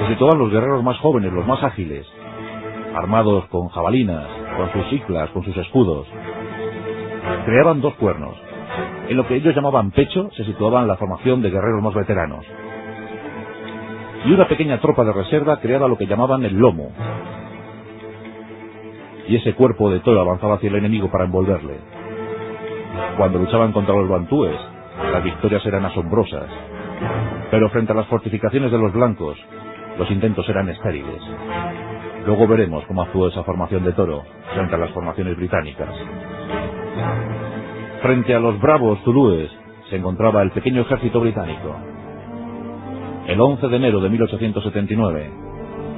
se situaban los guerreros más jóvenes, los más ágiles, armados con jabalinas, con sus siclas, con sus escudos. Creaban dos cuernos. En lo que ellos llamaban pecho se situaban la formación de guerreros más veteranos. Y una pequeña tropa de reserva creaba lo que llamaban el lomo. Y ese cuerpo de toro avanzaba hacia el enemigo para envolverle. Cuando luchaban contra los bantúes, las victorias eran asombrosas. Pero frente a las fortificaciones de los blancos, los intentos eran estériles. Luego veremos cómo actuó esa formación de toro frente a las formaciones británicas. Frente a los bravos zulúes se encontraba el pequeño ejército británico. El 11 de enero de 1879,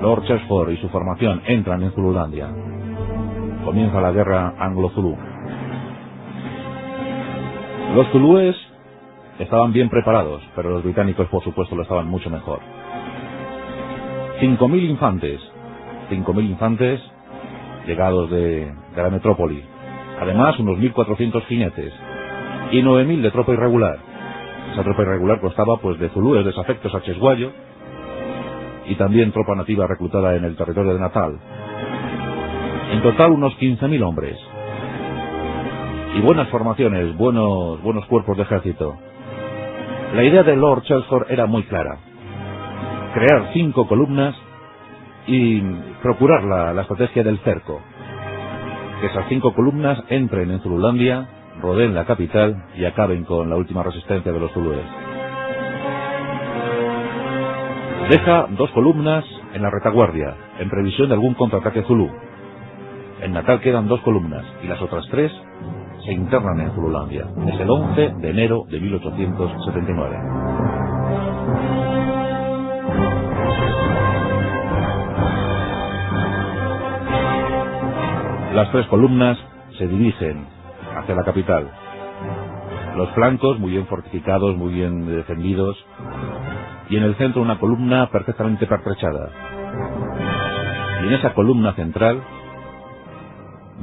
Lord Chelmsford y su formación entran en Zululandia. Comienza la guerra anglo-zulú. Los zulúes estaban bien preparados, pero los británicos, por supuesto, lo estaban mucho mejor. 5.000 infantes llegados de la metrópoli. Además, unos 1.400 jinetes y 9.000 de tropa irregular. Esa tropa irregular constaba pues de zulúes desafectos a Chesguayo y también tropa nativa reclutada en el territorio de Natal. En total unos 15.000 hombres. Y buenas formaciones, buenos cuerpos de ejército. La idea de Lord Chelmsford era muy clara. Crear 5 columnas y procurar la estrategia del cerco. Que esas 5 columnas entren en Zululandia, rodeen la capital y acaben con la última resistencia de los zulúes. Deja 2 columnas en la retaguardia, en previsión de algún contraataque zulú. En Natal quedan 2 columnas y las otras 3 se internan en Zululandia. Es el 11 de enero de 1879. Las 3 columnas se dirigen hacia la capital. Los flancos muy bien fortificados, muy bien defendidos, y en el centro una columna perfectamente pertrechada. Y en esa columna central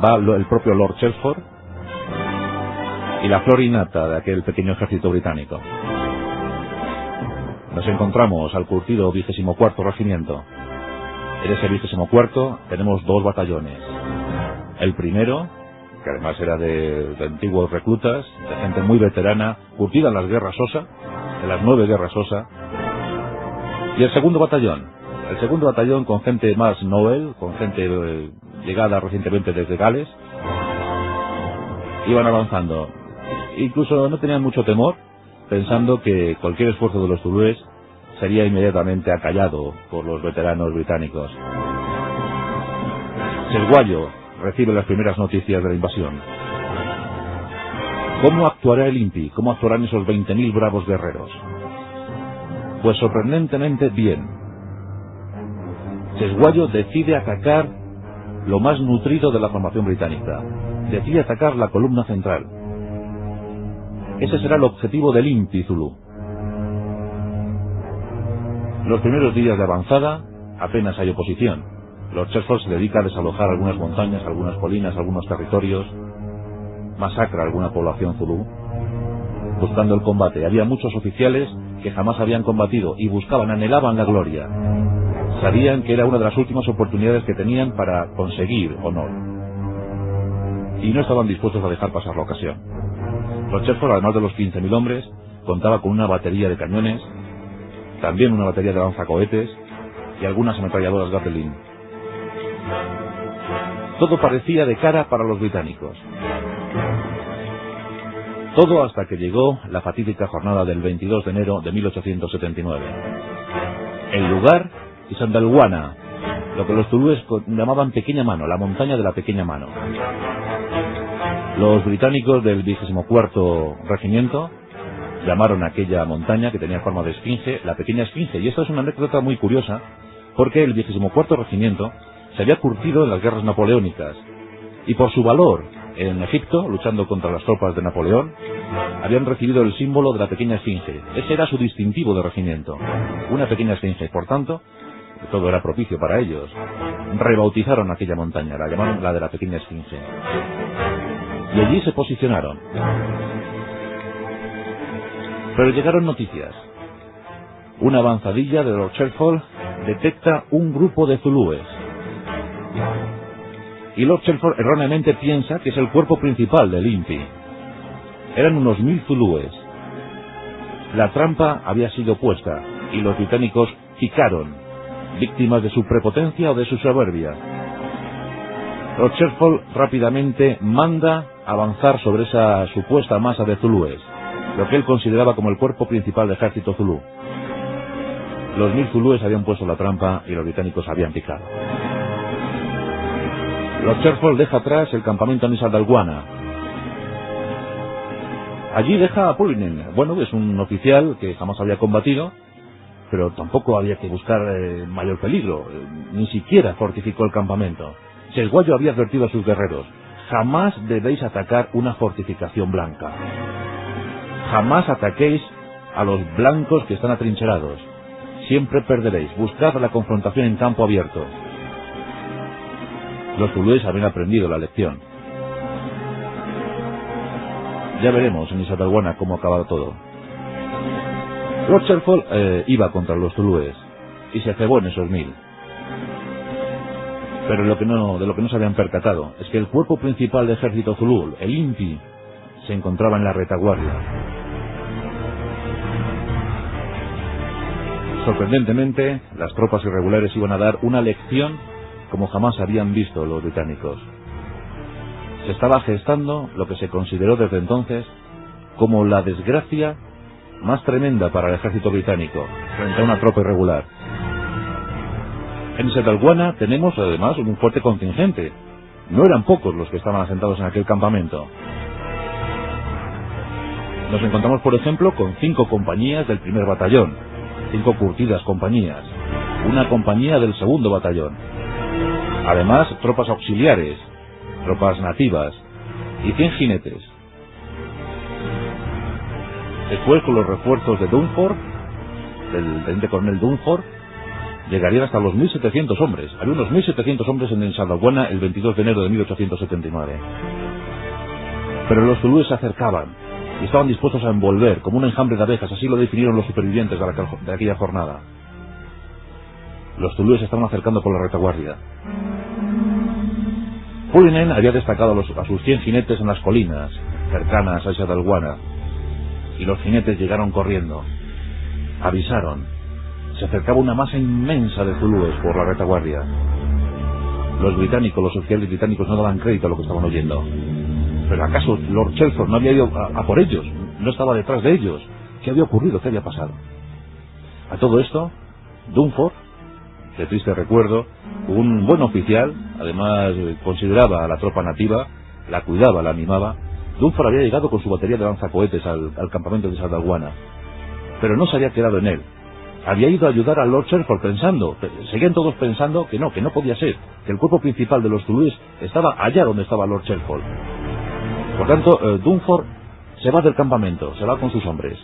va el propio Lord Chelmsford y la flor y nata de aquel pequeño ejército británico. Nos encontramos al curtido 24º regimiento. En ese 24º tenemos 2 batallones. El primero, que además era de antiguos reclutas, de gente muy veterana, curtida en las guerras Osa, en las 9 guerras Osa. Y el segundo batallón. El segundo batallón con gente más novel, con gente llegada recientemente desde Gales. Iban avanzando. Incluso no tenían mucho temor, pensando que cualquier esfuerzo de los zulúes sería inmediatamente acallado por los veteranos británicos. Chesguayo recibe las primeras noticias de la invasión. ¿Cómo actuará el INPI? ¿Cómo actuarán esos 20.000 bravos guerreros? Pues sorprendentemente bien. Chesguayo decide atacar lo más nutrido de la formación británica. Decide atacar la columna central. Ese será el objetivo del INPI zulú. Los primeros días de avanzada apenas hay oposición. Lord Chelmsford se dedica a desalojar algunas montañas, algunas colinas, algunos territorios, masacra a alguna población zulú, buscando el combate. Había muchos oficiales que jamás habían combatido y buscaban, anhelaban la gloria. Sabían que era una de las últimas oportunidades que tenían para conseguir honor. Y no estaban dispuestos a dejar pasar la ocasión. Lord Chelmsford, además de los 15.000 hombres, contaba con una batería de cañones, también una batería de lanzacohetes y algunas ametralladoras Gatling. Todo parecía de cara para los británicos. Todo hasta que llegó la fatídica jornada del 22 de enero de 1879. El lugar, Isandlwana, lo que los zulúes llamaban Pequeña Mano, la montaña de la Pequeña Mano. Los británicos del 24º regimiento llamaron a aquella montaña, que tenía forma de esfinge, la Pequeña Esfinge. Y esto es una anécdota muy curiosa, porque el 24º regimiento se había curtido en las guerras napoleónicas, y por su valor en Egipto, luchando contra las tropas de Napoleón, habían recibido el símbolo de la Pequeña Esfinge. Ese era su distintivo de regimiento, una Pequeña Esfinge. Por tanto, todo era propicio para ellos. Rebautizaron aquella montaña, la llamaron la de la Pequeña Esfinge. Y allí se posicionaron. Pero llegaron noticias. Una avanzadilla de Lord Chelmsford detecta un grupo de zulúes. Y Lord Chelford erróneamente piensa que es el cuerpo principal del INPI. Eran unos 1000 zulúes. La trampa había sido puesta y los británicos picaron, víctimas de su prepotencia o de su soberbia. Lord Chelford rápidamente manda avanzar sobre esa supuesta masa de zulúes, lo que él consideraba como el cuerpo principal del ejército zulú. Los 1000 zulúes habían puesto la trampa y los británicos habían picado. Lord Chelford deja atrás el campamento en Isandlwana. Allí deja a Pullinen. Bueno, es un oficial que jamás había combatido, pero tampoco había que buscar mayor peligro. Ni siquiera fortificó el campamento. Chesguayo había advertido a sus guerreros: jamás debéis atacar una fortificación blanca. Jamás ataquéis a los blancos que están atrincherados. Siempre perderéis. Buscad la confrontación en campo abierto. Los zulúes habían aprendido la lección. Ya veremos en Isandlwana cómo acaba todo. Lord Chelford iba contra los zulúes y se cebó en esos 1000. Pero de lo que no se habían percatado es que el cuerpo principal del ejército zulú, el INPI, se encontraba en la retaguardia. Sorprendentemente, las tropas irregulares iban a dar una lección como jamás habían visto los británicos. Se estaba gestando lo que se consideró desde entonces como la desgracia más tremenda para el ejército británico frente a una tropa irregular. En Isandlwana tenemos además un fuerte contingente. No eran pocos los que estaban asentados en aquel campamento. Nos encontramos, por ejemplo, con 5 compañías del 1er batallón, 5 curtidas compañías, una compañía del 2º batallón. Además, tropas auxiliares, tropas nativas y 100 jinetes. Después, con los refuerzos de Dunford, del teniente coronel Dunford, llegarían hasta los 1700 hombres. Había unos 1700 hombres en Isandlwana el 22 de enero de 1879. Pero los zulúes se acercaban y estaban dispuestos a envolver como un enjambre de abejas. Así lo definieron los supervivientes de aquella jornada. Los zulúes se estaban acercando por la retaguardia. Pullinen había destacado a sus 100 jinetes en las colinas cercanas a Isandlwana, y los jinetes llegaron corriendo. Avisaron. Se acercaba una masa inmensa de zulúes por la retaguardia. Los británicos, los oficiales británicos, no daban crédito a lo que estaban oyendo. ¿Pero acaso Lord Chelford no había ido a por ellos? ¿No estaba detrás de ellos? ¿Qué había ocurrido? ¿Qué había pasado? A todo esto, Dunford, de triste recuerdo, un buen oficial, además consideraba a la tropa nativa, la cuidaba, la animaba. Dunford había llegado con su batería de lanzacohetes al campamento de Isandlwana, pero no se había quedado en él. Había ido a ayudar a Lord Chelford seguían todos pensando que no podía ser, que el cuerpo principal de los zulúes estaba allá donde estaba Lord Chelford. Por tanto, Dunford se va del campamento, se va con sus hombres.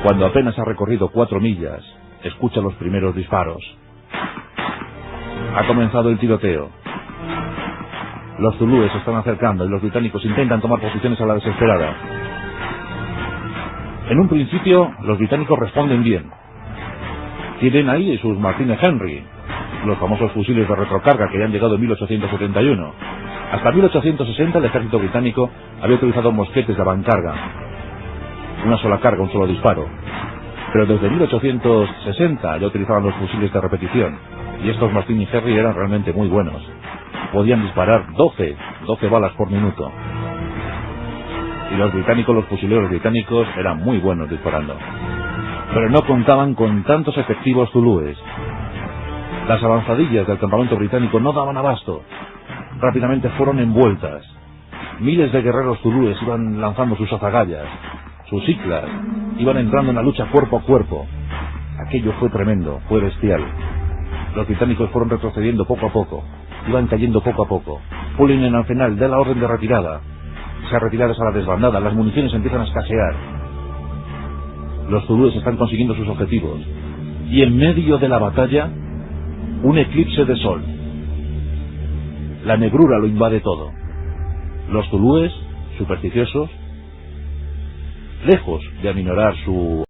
Cuando apenas ha recorrido 4 millas, escucha los primeros disparos. Ha comenzado el tiroteo. Los zulúes se están acercando y los británicos intentan tomar posiciones a la desesperada. En un principio, los británicos responden bien. Tienen ahí sus Martínez Henry, los famosos fusiles de retrocarga que ya han llegado en 1871. Hasta 1860 el ejército británico había utilizado mosquetes de avancarga. Una sola carga, un solo disparo. Pero desde 1860 ya utilizaban los fusiles de repetición. Y estos Martínez Henry eran realmente muy buenos. Podían disparar 12 balas por minuto. Y los británicos, los fusileros británicos, eran muy buenos disparando. Pero no contaban con tantos efectivos zulúes. Las avanzadillas del campamento británico no daban abasto. Rápidamente fueron envueltas. Miles de guerreros zulúes iban lanzando sus azagallas, sus siclas, iban entrando en la lucha cuerpo a cuerpo. Aquello fue tremendo, fue bestial. Los británicos fueron retrocediendo poco a poco, iban cayendo poco a poco. Pullinen al final da la orden de retirada. Se retiran a la desbandada, las municiones empiezan a escasear. Los zulúes están consiguiendo sus objetivos. Y en medio de la batalla, un eclipse de sol. La negrura lo invade todo. Los zulúes, supersticiosos, lejos de aminorar su